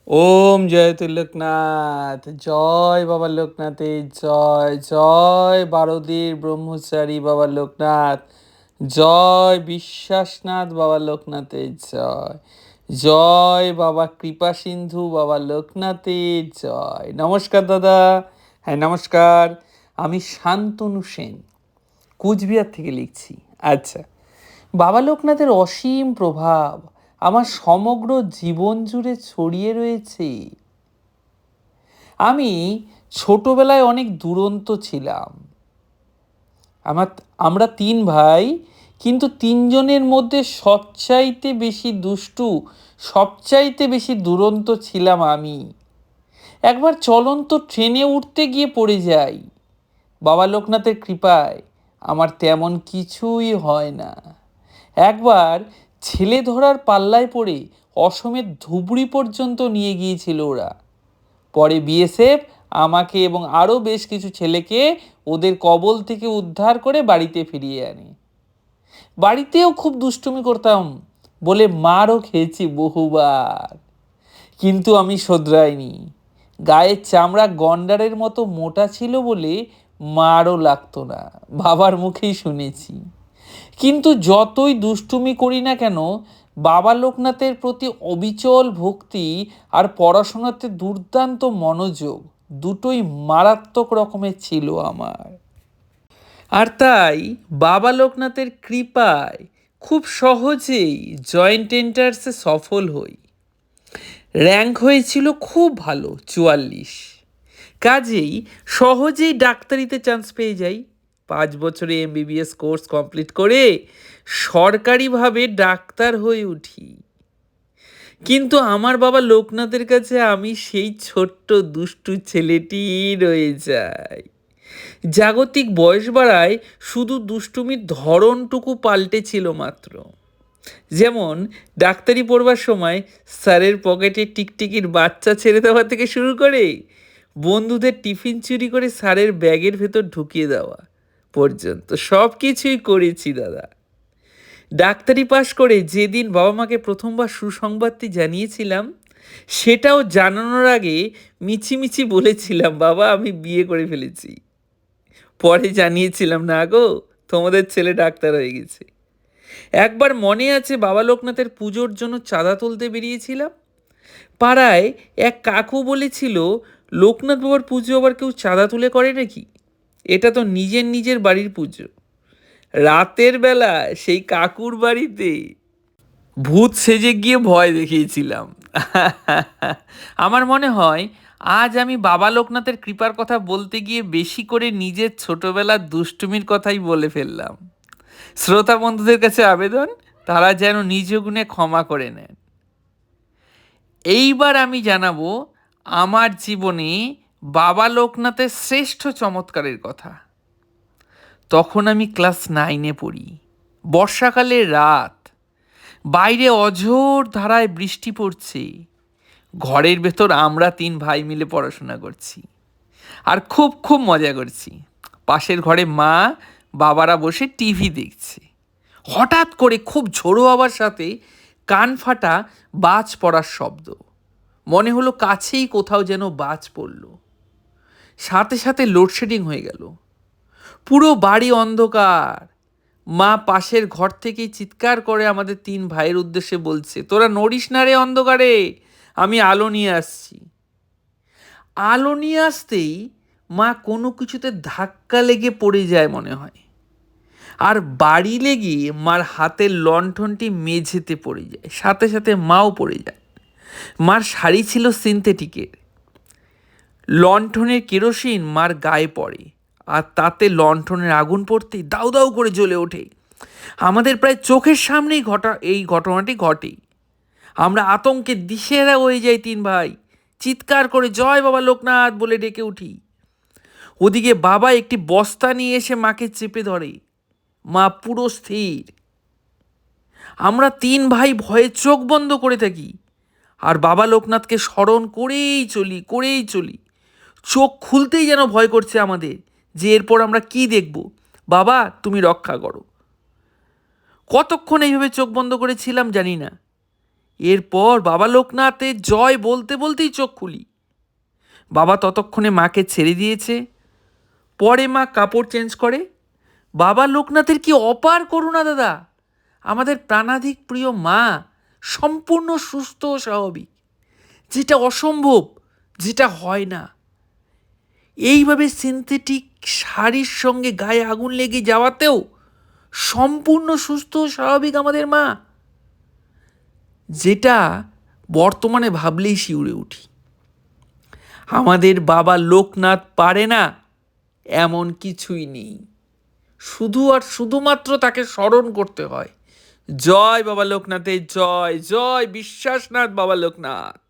ওম জয়তু লোকনাথ, জয় বাবা লোকনাথের জয়, জয় বারদীর ব্রহ্মচারী বাবা লোকনাথ, জয় বিশ্বাসনাথ বাবা লোকনাথের জয়, জয় বাবা কৃপা সিন্ধু বাবা লোকনাথের জয়। নমস্কার দাদা। হ্যাঁ নমস্কার। আমি শান্তনু সেন, কুচবিহার থেকে লিখছি। আচ্ছা, বাবা লোকনাথের অসীম প্রভাব আমার সমগ্র জীবন জুড়ে ছড়িয়ে রয়েছে। আমি ছোটবেলায় অনেক দুরন্ত ছিলাম। আমরা তিন ভাই, কিন্তু তিনজনের মধ্যে সবচাইতে বেশি দুষ্টু, সবচাইতে বেশি দুরন্ত ছিলাম আমি। একবার চলন্ত ট্রেনে উঠতে গিয়ে পড়ে যাই। বাবা লোকনাথের কৃপায় আমার তেমন কিছুই হয় না। একবার ছেলে ধরার পাল্লায় পড়ে অসমের ধুবড়ি পর্যন্ত নিয়ে গিয়েছিল ওরা। পরে বিএসএফ আমাকে এবং আরও বেশ কিছু ছেলেকে ওদের কবল থেকে উদ্ধার করে বাড়িতে ফিরিয়ে আনে। বাড়িতেও খুব দুষ্টুমি করতাম বলে মারও খেয়েছি বহুবার, কিন্তু আমি শোধরাইনি। গায়ের চামড়া গন্ডারের মতো মোটা ছিল বলে মারও লাগতো না, বাবার মুখেই শুনেছি। কিন্তু যতই দুষ্টুমি করি না কেন, বাবা লোকনাথের প্রতি অবিচল ভক্তি আর পড়াশোনাতে দুর্দান্ত মনোযোগ দুটোই মারাত্মক রকমের ছিল আমার। আর তাই বাবা লোকনাথের কৃপায় খুব সহজেই জয়েন্ট এন্ট্রান্সে সফল হই। র্যাঙ্ক হয়েছিল খুব ভালো, 44। কাজেই সহজেই ডাক্তারিতে চান্স পেয়ে যাই। 5 বছরে এমবিবিএস কোর্স কমপ্লিট করে সরকারিভাবে ডাক্তার হয়ে উঠি। কিন্তু আমার বাবা লোকনাথের কাছে আমি সেই ছোট্ট দুষ্টু ছেলেটি রয়ে যাই। জাগতিক বয়স বাড়ায় শুধু দুষ্টুমির ধরনটুকু পাল্টেছিল মাত্র। যেমন ডাক্তারি পড়বার সময় স্যারের পকেটে টিকটিকির বাচ্চা ছেড়ে দেওয়া থেকে শুরু করে বন্ধুদের টিফিন চুরি করে স্যারের ব্যাগের ভেতর ঢুকিয়ে দেওয়া পর্যন্ত সব কিছুই করেছি দাদা। ডাক্তারি পাশ করে যেদিন বাবা মাকে প্রথমবার সুসংবাদটি জানিয়েছিলাম, সেটাও জানানোর আগে মিছিমিছি বলেছিলাম, বাবা আমি বিয়ে করে ফেলেছি। পরে জানিয়েছিলাম, না গো, তোমাদের ছেলে ডাক্তার হয়ে গেছে। একবার মনে আছে, বাবা লোকনাথের পুজোর জন্য চাঁদা তুলতে বেরিয়েছিলাম। পাড়ায় এক কাকু বলেছিল, লোকনাথ বাবার পুজো আবার কেউ চাঁদা তুলে করে নাকি? এটা তো নিজের নিজের বাড়ির পুজো। রাতের বেলা সেই কাকুর বাড়িতে ভূত সেজে গিয়ে ভয় দেখিয়েছিলাম। আমার মনে হয় আজ আমি বাবা লোকনাথের কৃপার কথা বলতে গিয়ে বেশি করে নিজের ছোটবেলার দুষ্টুমির কথাই বলে ফেললাম। শ্রোতা বন্ধুদের কাছে আবেদন, তারা যেন নিজ গুণে ক্ষমা করে নেন। এইবার আমি জানাবো আমার জীবনে বাবা লোকনাথের শ্রেষ্ঠ চমৎকারের কথা। তখন আমি ক্লাস 9-এ পড়ি। বর্ষাকালের রাত, বাইরে অঝোর ধারায় বৃষ্টি পড়ছে। ঘরের ভেতর আমরা 3 ভাই মিলে পড়াশোনা করছি আর খুব খুব মজা করছি। পাশের ঘরে মা বাবারা বসে টিভি দেখছে। হঠাৎ করে খুব ঝোড়ো হওয়ার সাথে কান ফাটা বাজ পড়ার শব্দ। মনে হলো কাছেই কোথাও যেন বাজ পড়ল। সাথে সাথে লোডশেডিং হয়ে গেল। পুরো বাড়ি অন্ধকার। মা পাশের ঘর থেকেই চিৎকার করে আমাদের 3 ভাইয়ের উদ্দেশ্যে বলছে, তোরা নড়িস না রে অন্ধকারে, আমি আলো নিয়ে আসছি। আলো নিয়ে আসতেই মা কোনো কিছুতে ধাক্কা লেগে পড়ে যায় মনে হয়, আর বাড়ি লেগে মার হাতের লণ্ঠনটি মেঝেতে পড়ে যায়। সাথে সাথে মাও পড়ে যায়। মার শাড়ি ছিল সিনথেটিকের। লণ্ঠনের কেরোসিন মার গায়ে পড়ে, আর তাতে লণ্ঠনের আগুন পড়তেই দাউ দাউ করে জ্বলে ওঠে। আমাদের প্রায় চোখের সামনেই এই ঘটনাটি ঘটে। আমরা আতঙ্কে দিশেহারা হয়ে যাই। 3 ভাই চিৎকার করে জয় বাবা লোকনাথ বলে ডেকে উঠি। ওদিকে বাবা একটি বস্তা নিয়ে এসে মাকে চেপে ধরে। মা পুরো স্থির। আমরা 3 ভাই ভয়ে চোখ বন্ধ করে থাকি, আর বাবা লোকনাথকে স্মরণ করেই চলি। চোখ খুলতেই যেন ভয় করছে আমাদের যে এরপর আমরা কি দেখব। বাবা তুমি রক্ষা করো। কতক্ষণ এইভাবে চোখ বন্ধ করেছিলাম জানি না। এরপর বাবা লোকনাথের জয় বলতে বলতেই চোখ খুলি। বাবা ততক্ষণে মাকে ছেড়ে দিয়েছে। পরে মা কাপড় চেঞ্জ করে। বাবা লোকনাথের কি অপার করুণা দাদা! আমাদের প্রাণাধিক প্রিয় মা সম্পূর্ণ সুস্থ ও স্বাভাবিক, যেটা অসম্ভব, যেটা হয় না। এইভাবে সিনথেটিক শাড়ির সঙ্গে গায়ে আগুন লেগে যাওয়াতেও সম্পূর্ণ সুস্থ ও স্বাভাবিক আমাদের মা, যেটা বর্তমানে ভাবলেই শিউরে উঠি। আমাদের বাবা লোকনাথ পারে না এমন কিছুই নেই, শুধু আর শুধুমাত্র তাকে স্মরণ করতে হয়। জয় বাবা লোকনাথের জয়, জয় বিশ্বাসনাথ বাবা লোকনাথ।